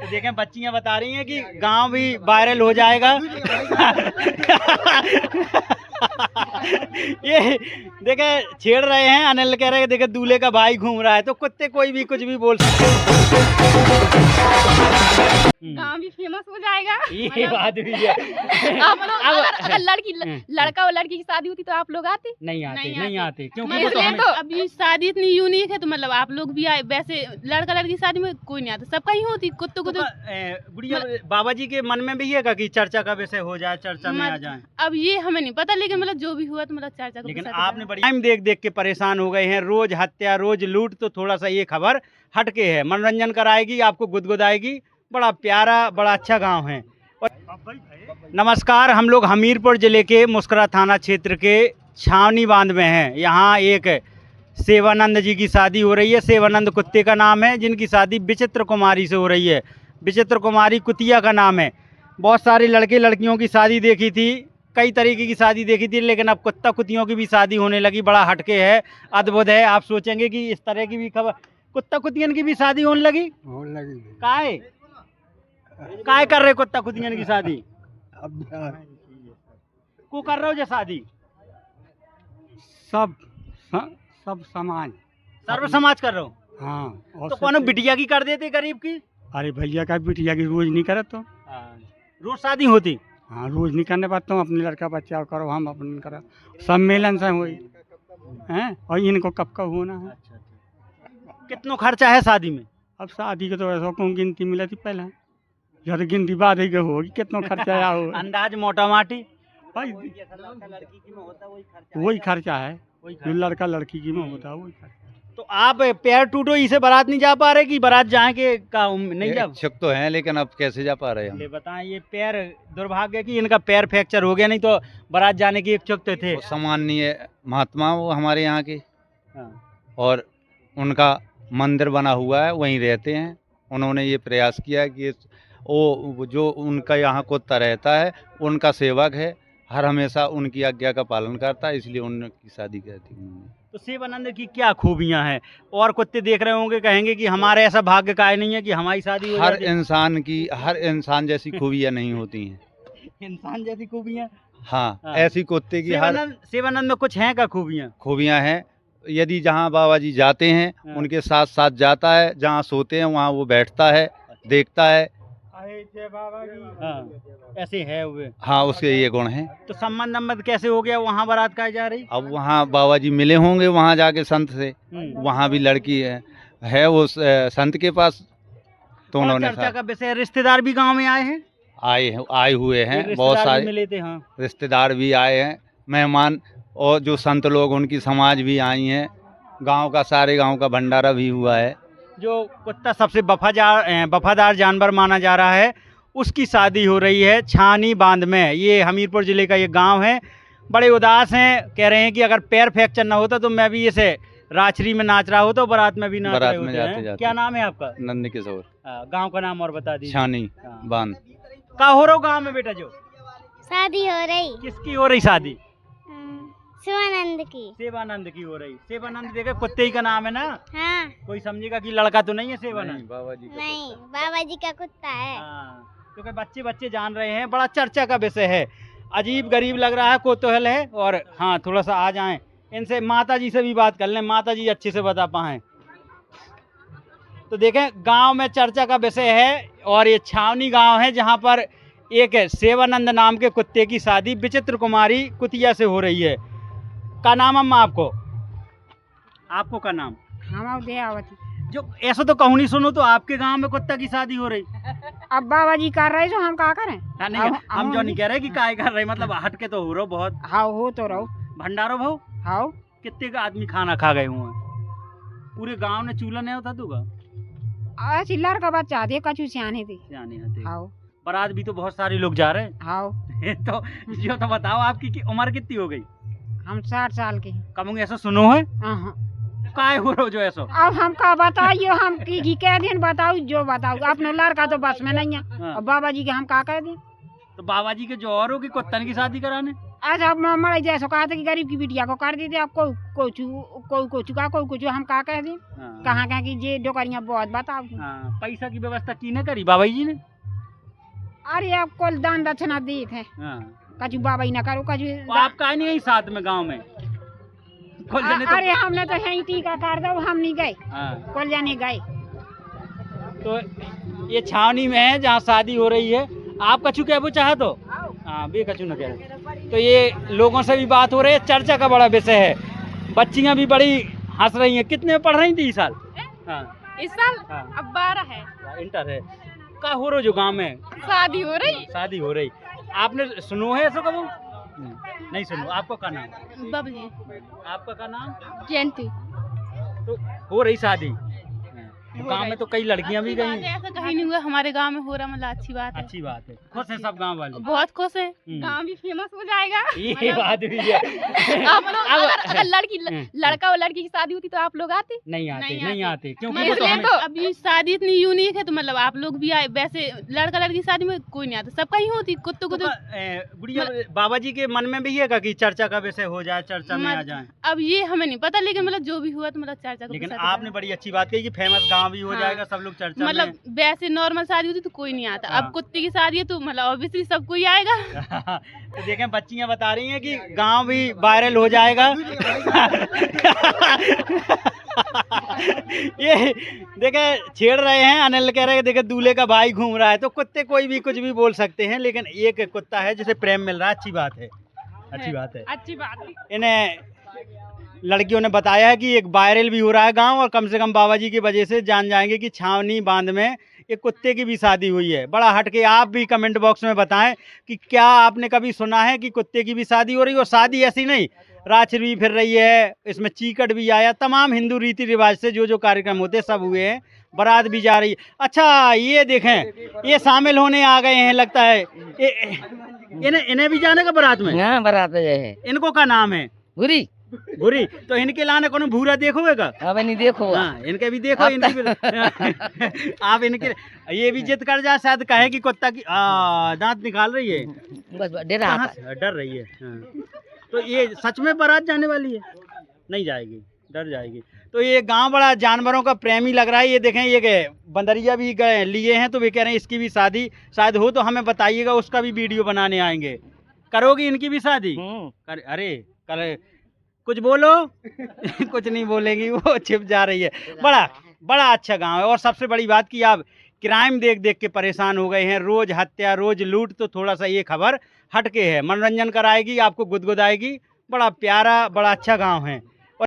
तो देखें बच्चियां बता रही हैं कि गांव भी वायरल हो जाएगा। ये देखे छेड़ रहे हैं, अनिल कह रहे हैं देखे दूल्हे का भाई घूम रहा है, तो कुत्ते कोई भी कुछ भी बोल सकते हैं। गाँव भी फेमस हो जाएगा। ये बात भी है। आप लोग अगर लड़का और लड़की की शादी होती तो आप लोग आते? नहीं आते क्योंकि मतलब वो तो हमें तो अभी शादी इतनी यूनिक है तो मतलब आप लोग भी आए। वैसे लड़का लड़की की शादी में कोई नहीं आता, सबका ही होती। कुत्ते को तो बुढ़िया बाबा जी के मन में भी है कि चर्चा का विषय हो जाए, चर्चा में आ जाए। अब ये हमें नहीं पता, लेकिन मतलब जो भी हुआ तो मतलब चर्चा को। लेकिन आपने बड़ी टाइम देख देख के परेशान हो गए हैं, रोज हत्या रोज लूट, तो थोड़ा सा ये खबर हटके है, मनोरंजन कराएगी, आपको गुदगुदाएगी। बड़ा प्यारा बड़ा अच्छा गांव है। और नमस्कार, हम लोग हमीरपुर जिले के मुस्करा थाना क्षेत्र के छावनी बांध में हैं। यहाँ एक सेवानंद जी की शादी हो रही है। सेवानंद कुत्ते का नाम है, जिनकी शादी विचित्र कुमारी से हो रही है। विचित्र कुमारी कुतिया का नाम है। बहुत सारे लड़के लड़कियों की शादी देखी थी, कई तरीके की शादी देखी थी, लेकिन अब कुत्ता कुतियों की भी शादी होने लगी। बड़ा हटके है, अद्भुत है। आप सोचेंगे कि इस तरह की भी खबर, कुत्ता कुतियन की भी शादी होने लगी। काय कर रहे कुत्ता कुतियन की शादी? अब को कर रहे हो जो शादी? सब समाज, सर्व समाज कर रहे हो? हाँ। और तो कौन बिटिया की कर देते गरीब की? अरे भैया का बिटिया की रोज नहीं करत तो। रोज शादी होती? हाँ, रोज नहीं करने पाता हूँ। अपने लड़का बच्चा करो, हम अपन करो, सम्मेलन से हुई हैं। और इनको कब कब होना है। कितना खर्चा है शादी में? अब शादी के तो ऐसा कौन गिनती मिले थी पहले, जब गिनती बाद ही के होगी कितना खर्चा आया हो। अंदाज मोटा माटी भाई वही खर्चा है, जो लड़का लड़की की में होता है वही खर्चा। तो आप पैर टूटो इसे बारात नहीं जा पा रहे कि बारात जाए के का नहीं जा? इच्छुक तो हैं, लेकिन अब कैसे जा पा रहे हैं हम? ले बताएं, ये पैर दुर्भाग्य कि इनका पैर फ्रैक्चर हो गया, नहीं तो बारात जाने की इच्छुक तो थे। सम्माननीय महात्मा वो हमारे यहाँ के, हाँ। और उनका मंदिर बना हुआ है, वहीं रहते हैं। उन्होंने ये प्रयास किया है कि वो जो उनका यहाँ कुत्ता रहता है उनका सेवक है, हर हमेशा उनकी आज्ञा का पालन करता है, इसलिए उनकी शादी कर दी उन्होंने। तो सेवानंद की क्या खूबियां हैं? और कुत्ते देख रहे होंगे, कहेंगे कि हमारे ऐसा भाग्य का नहीं है कि हमारी शादी हो जाती है। हर इंसान जैसी खूबियाँ नहीं होती हैं। इंसान जैसी खूबियां? हाँ, हाँ। ऐसी कुत्ते की सेवानंद में कुछ हैं का खूबियाँ हैं। यदि जहाँ बाबा जी जाते हैं हाँ। उनके साथ साथ जाता है, जहाँ सोते हैं वहाँ वो बैठता है, देखता है। हाँ, ऐसे है वे। हाँ, उसके ये गुण हैं। तो संबंध कैसे हो गया? वहाँ बारात का जा रही? अब वहाँ बाबा जी मिले होंगे वहाँ जाके संत से, वहाँ भी लड़की है वो संत के पास, तो उन्होंने चर्चा का विषय। रिश्तेदार भी गांव में आए हैं? आए हुए हैं, बहुत सारे मिले थे। हाँ, रिश्तेदार भी आए हैं, मेहमान, और जो संत लोग उनकी समाज भी आई हैं। गांव का सारे गांव का भंडारा भी हुआ है। जो कुत्ता सबसे वफादार जानवर माना जा रहा है, उसकी शादी हो रही है छावनी बांध में। ये हमीरपुर ज़िले का ये गांव है। बड़े उदास हैं, कह रहे हैं कि अगर पैर फ्रैक्चर ना होता तो मैं भी इसे राचरी में नाच रहा होता, बारात में भी नाच रहे होते हैं। क्या नाम है आपका? नंद किशोर। गांव का नाम और बता दीजिए। छावनी बांध। का हो रहा हो गाँव में बेटा? जो शादी हो रही। किसकी हो रही शादी? सेवानंद की। सेवानंद की हो रही। सेवानंद देखे कुत्ते ही का नाम है ना? हाँ। कोई समझेगा कि लड़का तो नहीं है सेवानंद? बाबा जी का नहीं, बाबा जी का कुत्ता है। हाँ, क्योंकि बच्चे जान रहे हैं। बड़ा चर्चा का विषय है, अजीब गरीब लग रहा है, कौतूहल है। और हाँ, थोड़ा सा आ जाएं, इनसे माता जी से भी बात कर लें, माता जी अच्छे से बता पाएं। तो देखें, गांव में चर्चा का विषय है, और ये छावनी गांव है जहां पर एक सेवानंद नाम के कुत्ते की शादी विचित्र कुमारी कुतिया से हो रही है। का नाम अम्मा आपको का नाम? हम दयावती। जो ऐसा तो कहूँ नहीं सुनो, तो आपके गांव में कुत्ता की शादी हो रही? अब बाबा जी कर रहे जो हम क्या करें? नहीं, हम जो नहीं कह रहे कि काय कर रहे, मतलब हटके तो हो रहो बहुत। हाँ, हो तो रहो। भंडारो भाव? हाँ। कितने का आदमी खाना खा गए हुए? पूरे गांव ने चूल्हा नहीं होता तुगा? चिल्लार का बच्चा दे कछु सियाने थे। हाँ, बारात भी तो बहुत सारे लोग जा रहे हैं। हाँ। तो जो तो बताओ, आपकी उम्र कितनी हो गई? हम 60 साल के। कमूंगे ऐसा सुनो है? काय हो रहो जो ऐसा? अब हम का बताइए, हम की कह दिन बताओ, जो बताओ। अपने लड़का तो बस में नहीं है। हाँ। अब बाबा जी के हम का कह दें? तो बाबा जी के जो और हो कि कुत्तन की शादी कराने? ऐसा मरे जैसा कहा था कि गरीब की बिटिया को कर देते आप कोई कुछ का कोई कुछ हम का कह दें हाँ। कहाँ की जे डोकरियाँ बहुत बताओ हाँ, पैसा की व्यवस्था की ने करी बाबा जी ने? अरे आप कुल दान दक्षिणा दी थे हाँ। कछु बाबा ही ना करो कछु तो आप का नहीं गई साथ में गांव में? कुल जने तो अरे हमने तो यही टीका कर दो हम नहीं गए हाँ। कुल जाने गए। तो ये छावनी में है जहाँ शादी हो रही है। आप कछु कहबो चाहे तो? हाँ, बे कछु न कह रहे। तो ये लोगों से भी बात हो रही है, चर्चा का बड़ा विषय है। बच्चियाँ भी बड़ी हंस रही हैं। कितने में पढ़ रही थी इस साल? हाँ। इस साल हाँ। अब 12 है। इंटर है। का हो रहा जो गांव में? शादी हो रही। शादी हो रही। आपने सुनो है ऐसा कबो? नहीं सुनो। आपका क्या नाम? बबली। आपका क्या नाम? जयंती। तो हो रही शादी गांव में, तो कई लड़कियां भी गई। ऐसा कहीं नहीं हुआ, हमारे गांव में हो रहा, मतलब अच्छी बात है। अच्छी बात है। खुश है सब गांव वाले? बहुत खुश है। गांव भी फेमस हो जाएगा। ये बात भी है। आप लोग अगर लड़का और लड़की की शादी होती तो आप लोग आते? नहीं आते क्योंकि मैं वो तो इसलिए हमें तो अभी शादी इतनी यूनिक है, तो मतलब आप लोग भी आए। वैसे लड़का लड़की की शादी में कोई नहीं आता, सबका ही होती। कुत्तों को तो गुड़िया बाबा जी के मन में भी है कि चर्चा का विषय हो जाए, चर्चा में आ जाए। अब ये हमें नहीं पता, लेकिन मतलब जो भी हुआ तो मतलब चर्चा का लेकिन विषय आपने बड़ी अच्छी बात कही कि फेमस गांव भी हो हाँ। जाएगा, सब लोग चर्चा मतलब वैसे नॉर्मल शादी होती तो कोई नहीं आता। हाँ। अब कुत्ते की शादी है तो मतलब ऑब्वियसली सब कोई आएगा। में। तो देखें बच्चियां बता रही हैं कि गांव भी वायरल हो जाएगा। ये देखे छेड़ रहे हैं। अनिल कह रहे हैं देखे दूल्हे का भाई घूम रहा है। तो कुत्ते कोई भी कुछ भी बोल सकते हैं, लेकिन एक कुत्ता है जिसे प्रेम मिल रहा है। अच्छी बात है, अच्छी बात है। अच्छी बात है। इन्हें लड़कियों ने बताया है कि एक वायरल भी हो रहा है गांव, और कम से कम बाबा जी की वजह से जान जाएंगे कि छावनी बांध में एक कुत्ते की भी शादी हुई है। बड़ा हटके। आप भी कमेंट बॉक्स में बताएं कि क्या आपने कभी सुना है कि कुत्ते की भी शादी हो रही है। और शादी ऐसी नहीं, राछ भी फिर रही है, इसमें चीकट भी आया, तमाम हिंदू रीति रिवाज से जो कार्यक्रम होते सब हुए हैं। बारात भी जा रही है। अच्छा ये देखें, ये शामिल होने आ गए हैं लगता है। इन्हें भी जाने का बारात में? हाँ बारात है। इनको क्या नाम है? बुरी बुरी। तो इनके लाने कोनो भूरा देखोगे का? अब नहीं देखो। हाँ, इनके भी देखो। इनकी भी आप इनके ये भी जिद कर जा, शायद कहे कि कुत्ता की दांत निकाल रही है। बस डरा कहाँ से? डर रही है। हाँ। तो ये सच में बारात जाने वाली है? नहीं जाएगी, डर जाएगी। तो ये गांव बड़ा जानवरों का प्रेमी लग रहा है। ये देखें, ये बंदरिया भी गए लिए हैं, तो वे कह रहे हैं इसकी भी शादी शायद हो तो हमें बताइएगा, उसका भी वीडियो बनाने आएंगे। करोगी इनकी भी शादी? अरे कर कुछ बोलो। कुछ नहीं बोलेगी, वो छिप जा रही है। बड़ा अच्छा गांव है। और सबसे बड़ी बात कि आप क्राइम देख देख के परेशान हो गए हैं। रोज हत्या, रोज लूट। तो थोड़ा सा ये खबर हटके है, मनोरंजन कराएगी, आपको गुदगुदाएगी। बड़ा प्यारा, बड़ा अच्छा गांव है।